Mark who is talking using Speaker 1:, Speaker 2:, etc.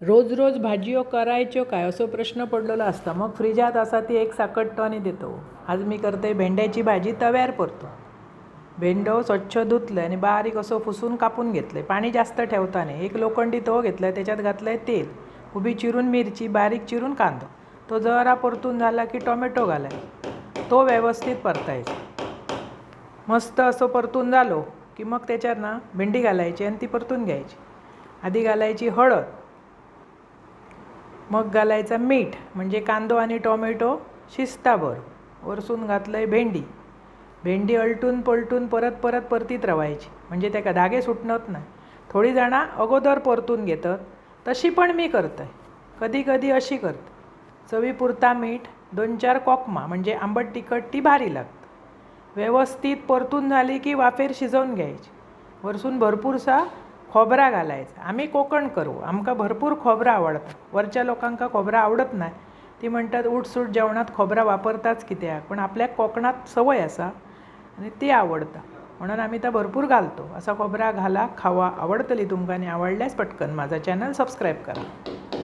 Speaker 1: रोज रोज भाजयो करायच्यो काय असो प्रश्न पडलेलो असता. मग फ्रिजात असा ती एक साकटतो आणि देतो. आज मी करते भेंड्याची भाजी तव्यार परतो. भेंडो स्वच्छ धुतले आणि बारीक असो पुसून कापून घेतले. पाणी जास्त ठेवता नाही. एक लोखंडी तवो घेतलाय, त्याच्यात घातलंय तेल, उभी चिरून मिरची, बारीक चिरून कांदो. तो जरा परतून झाला की टोमॅटो घालाय. तो व्यवस्थित परतायचा. मस्त असं परतून झालो की मग त्याच्यात ना भेंडी घालायची आणि ती परतून घ्यायची. आधी घालायची हळद, मग घालायचा मीठ, म्हणजे कांदो आणि टोमॅटो शिजताभर. वरसून घातलंय भेंडी. भेंडी अलटून पलटून परत परत परतीत रवायची, म्हणजे त्याका धागे सुटणत नाही. थोडी जणां अगोदर परतून घेतात, तशी पण मी करतंय. कधी कधी अशी करते. चवीपुरता मीठ, 2-4 कोकमा, म्हणजे आंबट तिखट ती भारी लागतं. व्यवस्थित परतून झाली की वाफेर शिजवून घ्यायची. वरसून भरपूरसा खोबरा घालायचा. आम्ही कोकण करू, आमका भरपूर खोबरं आवडतं. वरच्या लोकांका खोबरं आवडत नाही. ती म्हणतात उठसूट जेवणात खोबरा वापरताच कित्याक, पण आपल्या कोकणात सवय असा आणि ती आवडतं, म्हणून आम्ही त्या भरपूर घालतो. असा खोबरा घाला, खावा. आवडतली तुमका आणि आवडल्यास पटकन माझा चॅनल सबस्क्राईब करा.